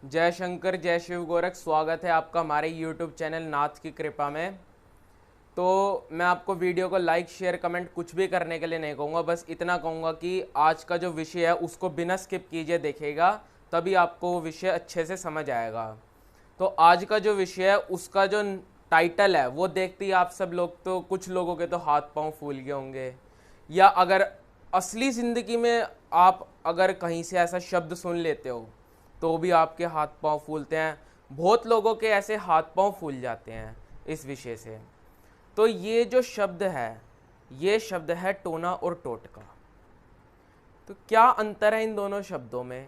जय शंकर जय शिव गोरख। स्वागत है आपका हमारे YouTube चैनल नाथ की कृपा में। तो मैं आपको वीडियो को लाइक शेयर कमेंट कुछ भी करने के लिए नहीं कहूँगा, बस इतना कहूँगा कि आज का जो विषय है उसको बिना स्किप कीजिए देखिएगा, तभी आपको वो विषय अच्छे से समझ आएगा। तो आज का जो विषय है उसका जो टाइटल है वो देखते ही आप सब लोग, तो कुछ लोगों के तो हाथ पांव फूल गए होंगे, या अगर असली ज़िंदगी में आप अगर कहीं से ऐसा शब्द सुन लेते हो तो भी आपके हाथ पांव फूलते हैं। बहुत लोगों के ऐसे हाथ पांव फूल जाते हैं इस विषय से। तो ये जो शब्द है, ये शब्द है टोना और टोटका। तो क्या अंतर है इन दोनों शब्दों में?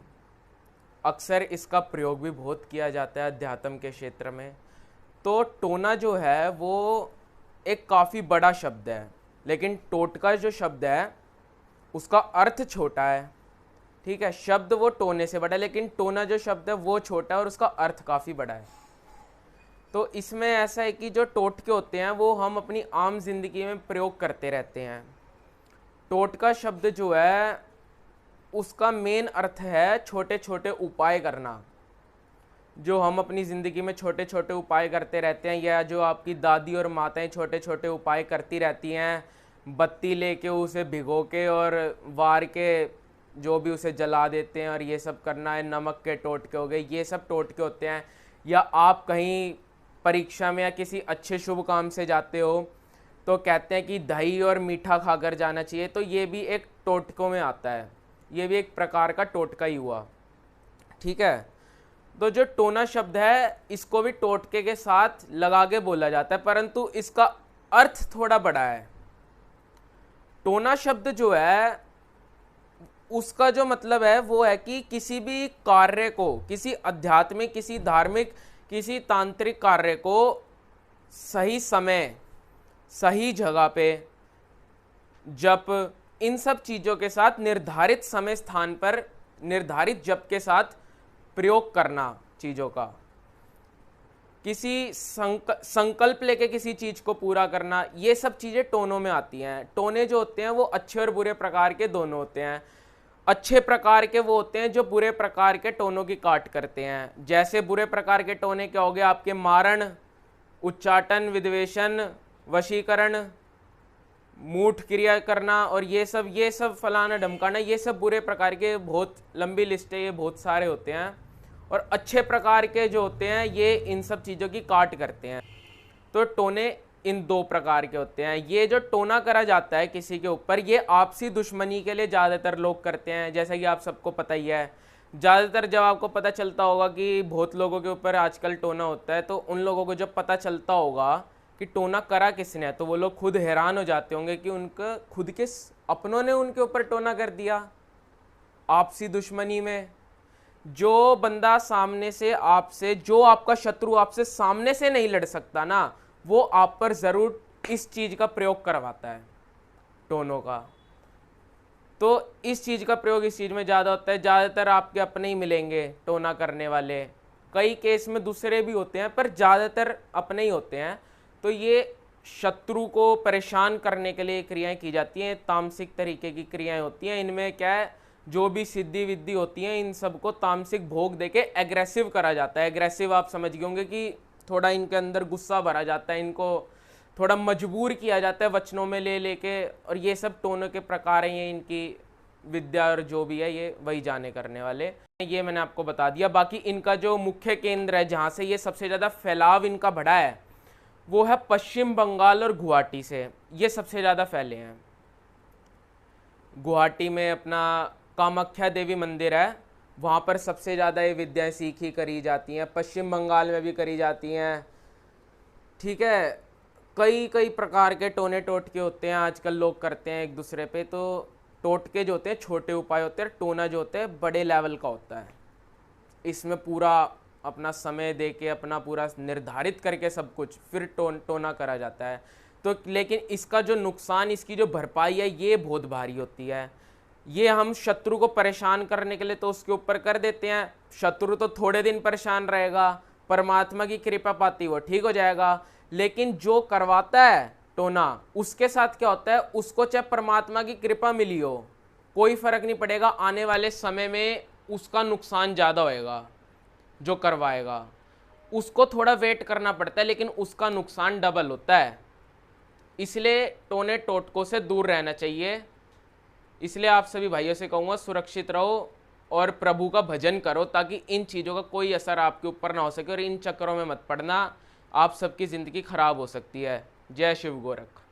अक्सर इसका प्रयोग भी बहुत किया जाता है अध्यात्म के क्षेत्र में। तो टोना जो है वो एक काफ़ी बड़ा शब्द है, लेकिन टोटका जो शब्द है उसका अर्थ छोटा है। ठीक है, शब्द वो टोने से बड़ा है, लेकिन टोना जो शब्द है वो छोटा है और उसका अर्थ काफ़ी बड़ा है। तो इसमें ऐसा है कि जो टोटके होते हैं वो हम अपनी आम जिंदगी में प्रयोग करते रहते हैं। टोटका शब्द जो है उसका मेन अर्थ है छोटे छोटे उपाय करना। जो हम अपनी ज़िंदगी में छोटे छोटे उपाय करते रहते हैं, या जो आपकी दादी और माताएं छोटे छोटे उपाय करती रहती हैं, बत्ती लेके उसे भिगो के और वार के जो भी उसे जला देते हैं, और ये सब करना है। नमक के टोटके हो गए, ये सब टोटके होते हैं। या आप कहीं परीक्षा में या किसी अच्छे शुभ काम से जाते हो तो कहते हैं कि दही और मीठा खाकर जाना चाहिए, तो ये भी एक टोटकों में आता है, ये भी एक प्रकार का टोटका ही हुआ। ठीक है, तो जो टोना शब्द है इसको भी टोटके के साथ लगा के बोला जाता है, परंतु इसका अर्थ थोड़ा बड़ा है। टोना शब्द जो है उसका जो मतलब है वो है कि किसी भी कार्य को, किसी आध्यात्मिक, किसी धार्मिक, किसी तांत्रिक कार्य को सही समय, सही जगह पे, जप, इन सब चीज़ों के साथ निर्धारित समय स्थान पर निर्धारित जप के साथ प्रयोग करना चीज़ों का। किसी संकल्प लेके किसी चीज़ को पूरा करना, ये सब चीज़ें टोनों में आती हैं। टोने जो होते हैं वो अच्छे और बुरे प्रकार के दोनों होते हैं। अच्छे प्रकार के वो होते हैं जो बुरे प्रकार के टोनों की काट करते हैं। जैसे बुरे प्रकार के टोने क्या हो गए आपके? मारण, उच्चाटन, विद्वेषण, वशीकरण, मूठ क्रिया करना, और ये सब फलाना ढमकाना, ये सब बुरे प्रकार के, बहुत लंबी लिस्ट है, ये बहुत सारे होते हैं। और अच्छे प्रकार के जो होते हैं ये इन सब चीज़ों की काट करते हैं। तो टोने इन दो प्रकार के होते हैं। ये जो टोना करा जाता है किसी के ऊपर, ये आपसी दुश्मनी के लिए ज़्यादातर लोग करते हैं, जैसा कि आप सबको पता ही है। ज़्यादातर जब आपको पता चलता होगा कि बहुत लोगों के ऊपर आजकल टोना होता है, तो उन लोगों को जब पता चलता होगा कि टोना करा किसने है, तो वो लोग खुद हैरान हो जाते होंगे कि उनका खुद के अपनों ने उनके ऊपर टोना कर दिया आपसी दुश्मनी में। जो बंदा सामने से आपसे, जो आपका शत्रु आपसे सामने से नहीं लड़ सकता ना, वो आप पर ज़रूर इस चीज़ का प्रयोग करवाता है, टोनों का। तो इस चीज़ का प्रयोग इस चीज़ में ज़्यादा होता है। ज़्यादातर आपके अपने ही मिलेंगे टोना करने वाले, कई केस में दूसरे भी होते हैं, पर ज़्यादातर अपने ही होते हैं। तो ये शत्रु को परेशान करने के लिए क्रियाएं की जाती हैं, तामसिक तरीके की क्रियाएं होती हैं। इनमें क्या है, जो भी सिद्धि विद्धि होती हैं इन सबको तामसिक भोग देके एग्रेसिव करा जाता है। एग्रेसिव आप समझ गए होंगे कि थोड़ा इनके अंदर गुस्सा भरा जाता है, इनको थोड़ा मजबूर किया जाता है वचनों में ले लेके, और ये सब टोनों के प्रकार हैं। ये इनकी विद्या और जो भी है ये वही जाने करने वाले, ये मैंने आपको बता दिया। बाकी इनका जो मुख्य केंद्र है जहाँ से ये सबसे ज़्यादा फैलाव इनका बढ़ा है वो है पश्चिम बंगाल और गुवाहाटी से, ये सबसे ज़्यादा फैले हैं। गुवाहाटी में अपना कामाख्या देवी मंदिर है, वहाँ पर सबसे ज़्यादा ये विद्याएं सीखी करी जाती हैं। पश्चिम बंगाल में भी करी जाती हैं। ठीक है, कई कई प्रकार के टोने टोटके होते हैं आजकल लोग करते हैं एक दूसरे पे। तो टोटके जो होते हैं छोटे उपाय होते हैं, टोना जो होते हैं बड़े लेवल का होता है। इसमें पूरा अपना समय दे के, अपना पूरा निर्धारित करके सब कुछ फिर टोना करा जाता है। तो लेकिन इसका जो नुकसान, इसकी जो भरपाई है ये बहुत भारी होती है। ये हम शत्रु को परेशान करने के लिए तो उसके ऊपर कर देते हैं, शत्रु तो थोड़े दिन परेशान रहेगा, परमात्मा की कृपा पाती वो ठीक हो जाएगा। लेकिन जो करवाता है टोना, उसके साथ क्या होता है, उसको चाहे परमात्मा की कृपा मिली हो कोई फर्क नहीं पड़ेगा, आने वाले समय में उसका नुकसान ज़्यादा होएगा। जो करवाएगा, उसको थोड़ा वेट करना पड़ता है, लेकिन उसका नुकसान डबल होता है। इसलिए टोने टोटकों से दूर रहना चाहिए। इसलिए आप सभी भाइयों से कहूँगा, सुरक्षित रहो और प्रभु का भजन करो, ताकि इन चीज़ों का कोई असर आपके ऊपर ना हो सके, और इन चक्करों में मत पड़ना, आप सबकी ज़िंदगी खराब हो सकती है। जय शिव गोरख।